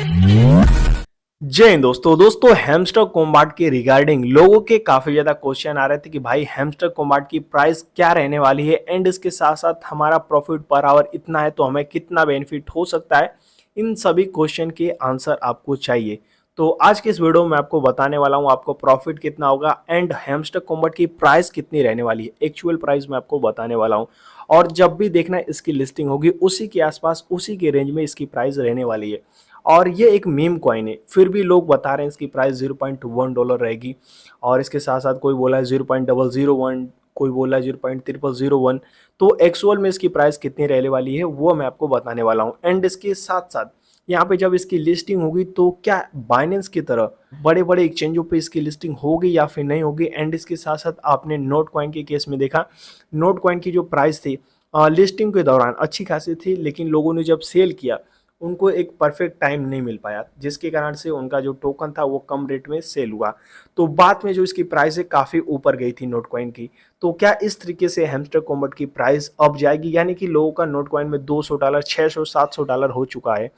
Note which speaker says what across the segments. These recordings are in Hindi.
Speaker 1: जय हिंद दोस्तों हैमस्टर कॉम्बैट के रिगार्डिंग लोगों के काफी ज्यादा क्वेश्चन आ रहे थे कि भाई हैमस्टर कॉम्बैट की प्राइस क्या रहने वाली है एंड इसके साथ साथ हमारा प्रॉफिट पर आवर इतना है तो हमें कितना बेनिफिट हो सकता है। इन सभी क्वेश्चन के आंसर आपको चाहिए तो आज के इस वीडियो में आपको बताने वाला हूं आपको प्रॉफिट कितना होगा एंड हैमस्टर कॉम्बैट की प्राइस कितनी रहने वाली है। एक्चुअल प्राइस मैं आपको बताने वाला हूं और जब भी देखना इसकी लिस्टिंग होगी उसी के आसपास उसी के रेंज में इसकी प्राइस रहने वाली है। और ये एक मीम कॉइन है फिर भी लोग बता रहे हैं इसकी प्राइस $0.1 रहेगी और इसके साथ साथ कोई बोला है 0.001, कोई बोला है 0.0001। तो एक्चुअल में इसकी प्राइस कितनी रहने वाली है वो मैं आपको बताने वाला हूँ। एंड इसके साथ साथ यहाँ पे जब इसकी लिस्टिंग होगी तो क्या बाइनेंस की तरह बड़े बड़े एक्सचेंजों पे इसकी लिस्टिंग होगी या फिर नहीं होगी। एंड इसके साथ साथ आपने नोट कॉइन के केस में देखा, नोट कॉइन की जो प्राइस थी लिस्टिंग के दौरान अच्छी खासी थी लेकिन लोगों ने जब सेल किया उनको एक परफेक्ट टाइम नहीं मिल पाया जिसके कारण से उनका जो टोकन था वो कम रेट में सेल हुआ। तो बाद में जो इसकी प्राइस है काफ़ी ऊपर गई थी नोट कॉइन की। तो क्या इस तरीके से हैमस्टर कॉम्बैट की प्राइस अब जाएगी, यानी कि लोगों का नोट कॉइन में $200 $600 $700 हो चुका है।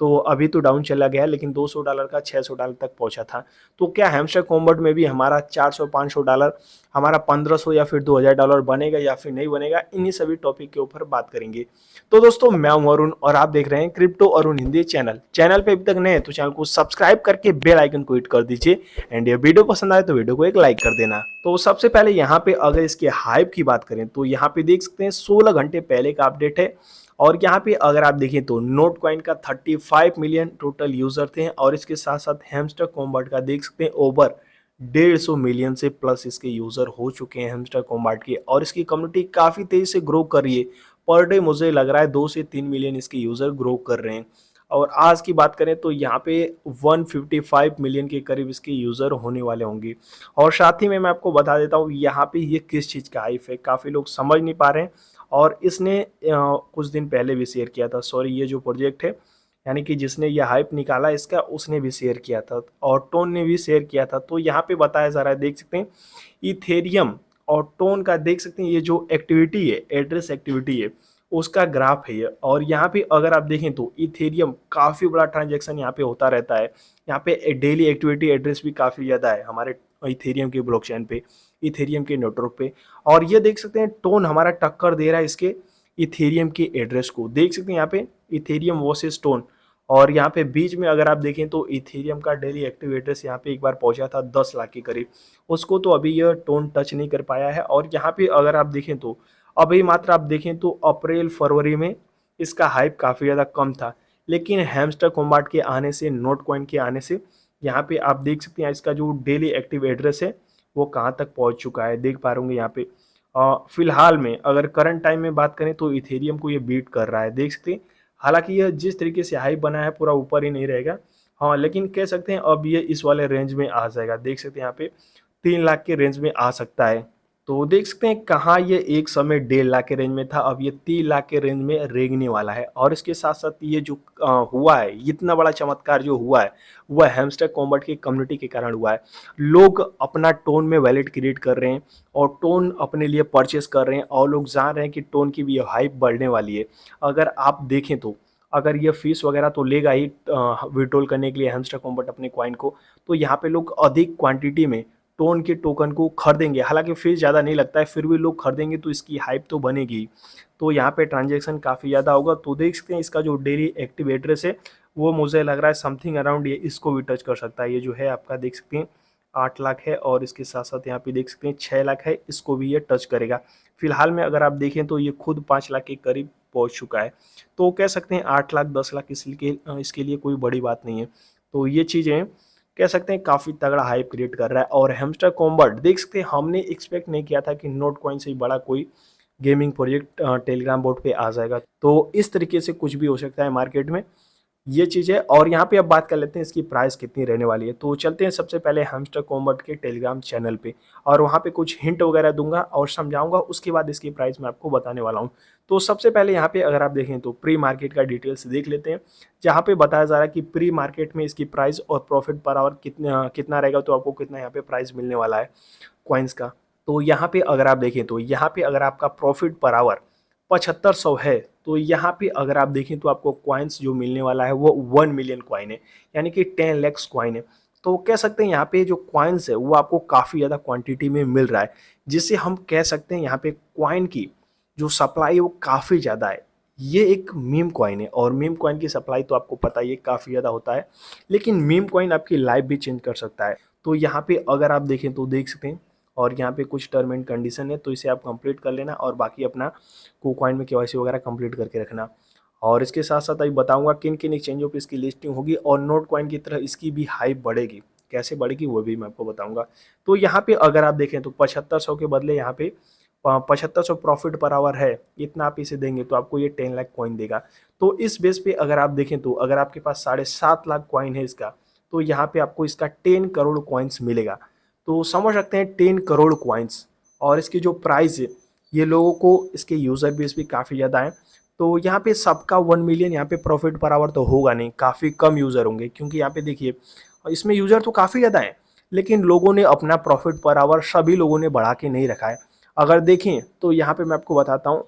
Speaker 1: तो अभी तो डाउन चला गया लेकिन $200 का $600 तक पहुंचा था। तो क्या हैमस्टर कॉम्बैट में भी हमारा $400 $500 हमारा $1500 या फिर $2000 बनेगा या फिर नहीं बनेगा, इन्हीं सभी टॉपिक के ऊपर बात करेंगे। तो दोस्तों मैं हूं अरुण और आप देख रहे हैं क्रिप्टो अरुण हिंदी चैनल पे अभी तक नए हैं तो चैनल को सब्सक्राइब करके बेल आइकन को हिट कर दीजिए एंड ये वीडियो पसंद आए तो वीडियो को एक लाइक कर देना। तो सबसे पहले यहाँ पे अगर इसके हाइप की बात करें तो यहाँ पे देख सकते हैं 16 घंटे पहले का अपडेट है और यहाँ पे अगर आप देखें तो नोट कॉइन का 35 मिलियन टोटल यूजर थे और इसके साथ साथ हैमस्टर कॉम्बैट का देख सकते हैं ओवर 150 मिलियन से प्लस इसके यूजर हो चुके हैं हैमस्टर कॉम्बैट के और इसकी कम्युनिटी काफी तेजी से ग्रो कर रही है। पर डे मुझे लग रहा है 2 से 3 मिलियन इसके यूजर ग्रो कर रहे हैं और आज की बात करें तो यहाँ पे 155 मिलियन के करीब इसके यूजर होने वाले होंगे। और साथ ही में मैं आपको बता देता हूँ यहाँ पे ये किस चीज़ का हाइप है, काफ़ी लोग समझ नहीं पा रहे हैं और इसने कुछ दिन पहले भी शेयर किया था, सॉरी ये जो प्रोजेक्ट है यानी कि जिसने ये हाइप निकाला इसका उसने भी शेयर किया था और टोन ने भी शेयर किया था। तो यहाँ पे बताया जा रहा है देख सकते हैं इथेरियम और टोन का देख सकते हैं ये जो एक्टिविटी है एड्रेस एक्टिविटी है उसका ग्राफ है ये। और यहाँ पे अगर आप देखें तो इथेरियम काफ़ी बड़ा ट्रांजैक्शन यहाँ पे होता रहता है, यहाँ पे डेली एक्टिविटी एड्रेस भी काफ़ी ज़्यादा है हमारे इथेरियम के ब्लॉकचेन पे, इथेरियम के नेटवर्क पे। और ये देख सकते हैं टोन हमारा टक्कर दे रहा है इसके इथेरियम के एड्रेस को, देख सकते हैं यहाँ पे इथेरियम वर्सेस टोन। और यहाँ पे बीच में अगर आप देखें तो इथेरियम का डेली एक्टिव एड्रेस यहाँ पे एक बार पहुंचा था 10 लाख के करीब, उसको तो अभी यह टोन टच नहीं कर पाया है। और यहाँ पे अगर आप देखें तो अभी मात्र आप देखें तो अप्रैल फरवरी में इसका हाइप काफ़ी ज़्यादा कम था लेकिन हैमस्टर कॉम्बैट के आने से, नोट कॉइन के आने से यहाँ पे आप देख सकते हैं इसका जो डेली एक्टिव एड्रेस है वो कहाँ तक पहुँच चुका है, देख पा रहे यहाँ पे। फिलहाल में अगर करंट टाइम में बात करें तो इथेरियम को ये बीट कर रहा है, देख सकते हैं। हालांकि यह जिस तरीके से हाइप बना है पूरा ऊपर ही नहीं रहेगा, हाँ, लेकिन कह सकते हैं अब ये इस वाले रेंज में आ जाएगा, देख सकते हैं यहाँ पे 3 लाख के रेंज में आ सकता है। तो देख सकते हैं कहाँ ये एक समय 1.5 लाख के रेंज में था, अब ये 3 लाख के रेंज में रेंगने वाला है। और इसके साथ साथ ये जो हुआ है, इतना बड़ा चमत्कार जो हुआ है वह हैमस्टर कॉम्बैट की कम्युनिटी के कारण हुआ है। लोग अपना टोन में वैलेट क्रिएट कर रहे हैं और टोन अपने लिए परचेस कर रहे हैं और लोग जान रहे हैं कि टोन की भी हाइप बढ़ने वाली है। अगर आप देखें तो अगर ये फीस वगैरह तो लेगा ही विड्रॉल करने के लिए हैमस्टर कॉम्बैट अपने कॉइन को, तो यहाँ पे लोग अधिक क्वांटिटी में टोन के टोकन को खरीदेंगे। हालांकि फीस ज़्यादा नहीं लगता है फिर भी लोग खरीदेंगे तो इसकी हाइप तो बनेगी, तो यहाँ पे ट्रांजैक्शन काफ़ी ज़्यादा होगा। तो देख सकते हैं इसका जो डेली एक्टिव एड्रेस है वो मुझे लग रहा है समथिंग अराउंड ये इसको भी टच कर सकता है। ये जो है आपका देख सकते हैं 8 लाख है और इसके साथ साथ यहाँ पे देख सकते हैं 6 लाख है, इसको भी ये टच करेगा। फिलहाल में अगर आप देखें तो ये खुद 5 लाख के करीब पहुँच चुका है। तो कह सकते हैं 8 लाख 10 लाख इसके लिए कोई बड़ी बात नहीं है। तो ये चीज़ें कह सकते हैं काफ़ी तगड़ा हाइप क्रिएट कर रहा है। और हैमस्टर कॉम्बैट देख सकते हैं हमने एक्सपेक्ट नहीं किया था कि नोट कॉइन से बड़ा कोई गेमिंग प्रोजेक्ट टेलीग्राम बोर्ड पे आ जाएगा। तो इस तरीके से कुछ भी हो सकता है मार्केट में, ये चीज़ है। और यहाँ पे अब बात कर लेते हैं इसकी प्राइस कितनी रहने वाली है। तो चलते हैं सबसे पहले हैमस्टर कॉम्बैट के टेलीग्राम चैनल पे और वहाँ पे कुछ हिंट वगैरह दूंगा और समझाऊंगा, उसके बाद इसकी प्राइस मैं आपको बताने वाला हूँ। तो सबसे पहले यहाँ पे अगर आप देखें तो प्री मार्केट का डिटेल्स देख लेते हैं, जहाँ पे बताया जा रहा है कि प्री मार्केट में इसकी प्राइस और प्रॉफिट पर आवर कितना रहेगा, तो आपको कितना यहाँ पे प्राइस मिलने वाला है कॉइन्स का। तो यहाँ पे अगर आप देखें तो यहाँ पे अगर आपका प्रॉफिट पर आवर 7500 है तो यहाँ पे अगर आप देखें तो आपको कॉइन्स जो मिलने वाला है वो 1 मिलियन कॉइन है, यानी कि 10 लैक्स कॉइन है। तो कह सकते हैं यहाँ पे जो कॉइन्स है वो आपको काफ़ी ज़्यादा क्वांटिटी में मिल रहा है, जिससे हम कह सकते हैं यहाँ पे कॉइन की जो सप्लाई है वो काफ़ी ज़्यादा है। ये एक मीम कॉइन है और मीम कॉइन की सप्लाई तो आपको पता ही है काफ़ी ज़्यादा होता है, लेकिन मीम कॉइन आपकी लाइफ भी चेंज कर सकता है। तो यहाँ पे अगर आप देखें तो देख सकते हैं, और यहाँ पे कुछ टर्म एंड कंडीशन है, तो इसे आप कंप्लीट कर लेना और बाकी अपना KuCoin में केवाईसी वगैरह कंप्लीट करके रखना। और इसके साथ साथ अभी बताऊंगा किन किन एक्सचेंजों पे इसकी लिस्टिंग होगी और नोट कॉइन की तरह इसकी भी हाइप बढ़ेगी, कैसे बढ़ेगी वो भी मैं आपको बताऊंगा। तो यहाँ पे अगर आप देखें तो 7500 के बदले यहाँ पे 7500 प्रॉफिट पर आवर है, इतना आप इसे देंगे तो आपको ये 10 लाख कॉइन देगा। तो इस बेस पे अगर आप देखें तो अगर आपके पास 7.5 लाख कॉइन है इसका, तो यहाँ पे आपको इसका 10 करोड़ कॉइन्स मिलेगा। तो समझ सकते हैं 10 करोड़ कॉइन्स, और इसकी जो प्राइस है ये लोगों को इसके यूज़र बेस भी काफ़ी ज़्यादा है। तो यहाँ पे सबका 1 मिलियन यहाँ पे प्रॉफिट पर आवर तो होगा नहीं, काफ़ी कम यूज़र होंगे, क्योंकि यहाँ पे देखिए इसमें यूज़र तो काफ़ी ज़्यादा है, लेकिन लोगों ने अपना प्रॉफिट पर आवर सभी लोगों ने बढ़ा के नहीं रखा है। अगर देखें तो यहाँ पे मैं आपको बताता हूँ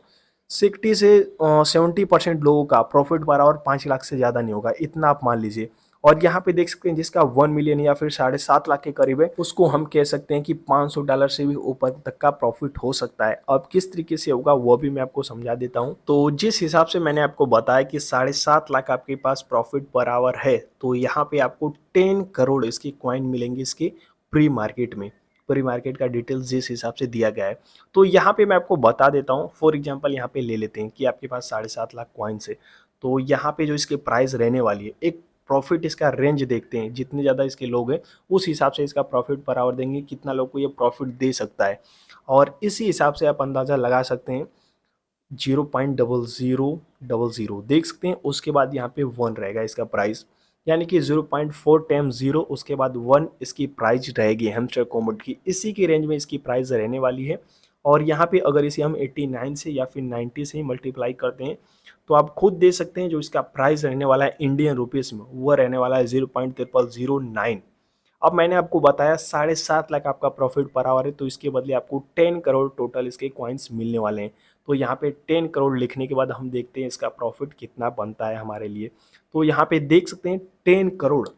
Speaker 1: 60 से 70% लोगों का प्रॉफिट पर आवर 5 लाख से ज़्यादा नहीं होगा, इतना आप मान लीजिए। और यहाँ पे देख सकते हैं जिसका 1 मिलियन या फिर 7.5 लाख के करीब है, उसको हम कह सकते हैं कि $500 से भी ऊपर तक का प्रॉफिट हो सकता है। अब किस तरीके से होगा वो भी मैं आपको समझा देता हूँ। तो जिस हिसाब से मैंने आपको बताया कि 7.5 लाख आपके पास प्रॉफिट पर आवर है, तो यहाँ पे आपको 10 करोड़ इसकी कॉइन मिलेंगी इसके प्री मार्केट में। प्री मार्केट का डिटेल्स जिस हिसाब से दिया गया है, तो यहाँ पे मैं आपको बता देता हूँ। फॉर एग्जांपल यहाँ पे ले लेते हैं कि आपके पास 7.5 लाख कॉइन्स है, तो यहाँ पे जो इसकी प्राइस रहने वाली है, एक प्रॉफिट इसका रेंज देखते हैं, जितने ज़्यादा इसके लोग हैं उस हिसाब से इसका प्रॉफिट पर आवर देंगे, कितना लोग को ये प्रॉफिट दे सकता है। और इसी हिसाब से आप अंदाज़ा लगा सकते हैं 0.0000 देख सकते हैं। उसके बाद यहाँ पे 1 रहेगा इसका प्राइस, यानी कि 0.4 टाइम 0 उसके बाद 1 इसकी प्राइस रहेगी हैमस्टर कोमोड की। इसी की रेंज में इसकी प्राइस रहने वाली है। और यहाँ पे अगर इसे हम 89 से या फिर 90 से ही मल्टीप्लाई करते हैं, तो आप खुद दे सकते हैं जो इसका प्राइस रहने वाला है इंडियन रुपीज़ में, वो रहने वाला है 0.0009। अब मैंने आपको बताया 7.5 लाख आपका प्रॉफिट पर आवर है, तो इसके बदले आपको 10 करोड़ टोटल इसके कॉइन्स मिलने वाले हैं। तो यहाँ पे 10 करोड़ लिखने के बाद हम देखते हैं इसका प्रॉफिट कितना बनता है हमारे लिए। तो यहाँ पे देख सकते हैं 10 करोड़,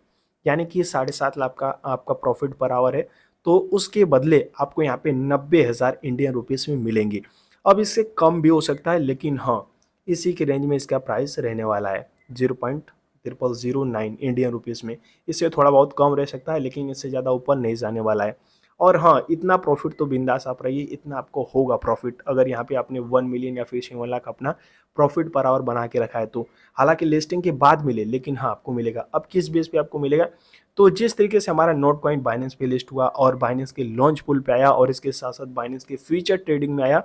Speaker 1: यानी कि 7.5 लाख का आपका प्रॉफिट पर आवर है, तो उसके बदले आपको यहाँ पे 90,000 इंडियन रुपीज़ में मिलेंगे। अब इससे कम भी हो सकता है, लेकिन हाँ इसी के रेंज में इसका प्राइस रहने वाला है 0.0009 इंडियन रुपीज़ में। इससे थोड़ा बहुत कम रह सकता है, लेकिन इससे ज़्यादा ऊपर नहीं जाने वाला है। और हाँ, इतना प्रॉफिट तो बिंदास आप रहिए, इतना आपको होगा प्रॉफिट अगर यहाँ पे आपने 1 मिलियन या फिर 7 लाख अपना प्रॉफिट पर आवर बना के रखा है तो। हालांकि लिस्टिंग के बाद मिले, लेकिन हाँ आपको मिलेगा। अब किस बेस पे आपको मिलेगा, तो जिस तरीके से हमारा नोट कॉइन बाइनेंस पे लिस्ट हुआ और बाइनेंस के लॉन्च पुल पे आया और इसके साथ साथ बाइनेंस के फ्यूचर ट्रेडिंग में आया,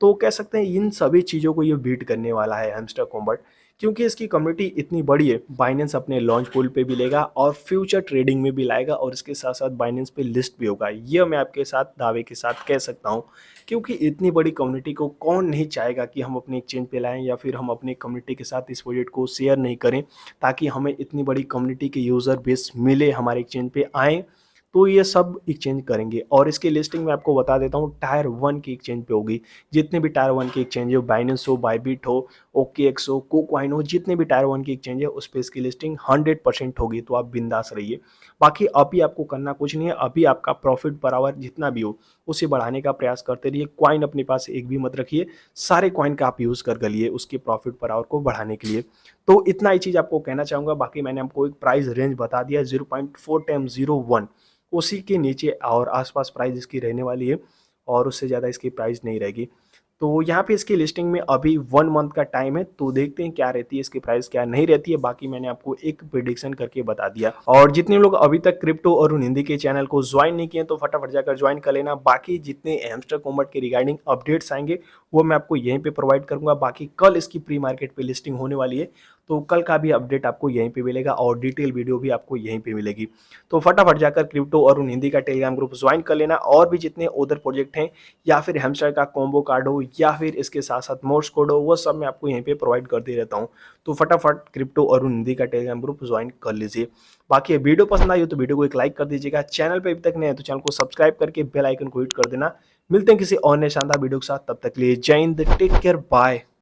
Speaker 1: तो कह सकते हैं इन सभी चीज़ों को ये बीट करने वाला है हैमस्टर कॉम्बैट, क्योंकि इसकी कम्युनिटी इतनी बड़ी है। बाइनेंस अपने लॉन्च पुल पे भी लेगा और फ्यूचर ट्रेडिंग में भी लाएगा और इसके साथ साथ बाइनेंस पे लिस्ट भी होगा, ये मैं आपके साथ दावे के साथ कह सकता हूँ। क्योंकि इतनी बड़ी कम्युनिटी को कौन नहीं चाहेगा कि हम अपने एक्सचेंज पे लाएं या फिर हम अपनी कम्युनिटी के साथ इस प्रोजेक्ट को शेयर नहीं करें, ताकि हमें इतनी बड़ी कम्युनिटी के यूज़र बेस मिले, हमारे एक्सचेंज पे आएँ, तो ये सब एक्सचेंज करेंगे। और इसकी लिस्टिंग मैं आपको बता देता हूँ, टायर 1 की एक्सचेंज पे होगी। जितने भी टायर 1 की एक्सचेंज हो, बाइनेंस हो, बायबिट हो, OKX हो, KuCoin हो, जितने भी टायर 1 की एक्सचेंज है उस पर इसकी लिस्टिंग 100% होगी। तो आप बिंदास रहिए। बाकी अभी आपको करना कुछ नहीं है, अभी आपका प्रॉफिट पर आवर जितना भी हो उसे बढ़ाने का प्रयास करते रहिए। कॉइन अपने पास एक भी मत रखिए, सारे कॉइन का आप यूज़ कर गलिए उसके प्रॉफिट पर आवर को बढ़ाने के लिए। तो इतना ही चीज़ आपको कहना चाहूँगा। बाकी मैंने आपको एक प्राइस रेंज बता दिया 0.4 टाइम 01, उसी के नीचे और आसपास प्राइस इसकी रहने वाली है और उससे ज़्यादा इसकी प्राइस नहीं रहेगी। तो यहाँ पे इसकी लिस्टिंग में अभी 1 मंथ का टाइम है, तो देखते हैं क्या रहती है इसकी प्राइस, क्या नहीं रहती है। बाकी मैंने आपको एक प्रेडिक्शन करके बता दिया। और जितने लोग अभी तक क्रिप्टो और हिंदी के चैनल को ज्वाइन नहीं किए तो फटाफट जाकर ज्वाइन कर लेना। बाकी जितने हैमस्टर कॉम्बैट के रिगार्डिंग अपडेट्स आएंगे वो मैं आपको यहीं पे प्रोवाइड करूंगा। बाकी कल इसकी प्री मार्केट पे लिस्टिंग होने वाली है, तो कल का भी अपडेट आपको यहीं पे मिलेगा और डिटेल वीडियो भी आपको यहीं पे मिलेगी। तो फटाफट जाकर क्रिप्टो और हिंदी का टेलीग्राम ग्रुप ज्वाइन कर लेना। और भी जितने उधर प्रोजेक्ट हैं या फिर हैमस्टर का कॉम्बो कार्ड हो या फिर इसके साथ साथ मोर्स कोड हो, वो सब मैं आपको यहीं पे प्रोवाइड करते रहता हूँ। तो फटाफट क्रिप्टो और हिंदी का टेलीग्राम ग्रुप ज्वाइन कर लीजिए। बाकी वीडियो पसंद आई हो तो वीडियो को एक लाइक कर दीजिएगा। चैनल पे अभी तक नहीं है तो चैनल को सब्सक्राइब करके बेल आइकन को हिट कर देना। मिलते हैं किसी और नए शानदार वीडियो के साथ, तब तक के लिए जय हिंद, टेक केयर, बाय।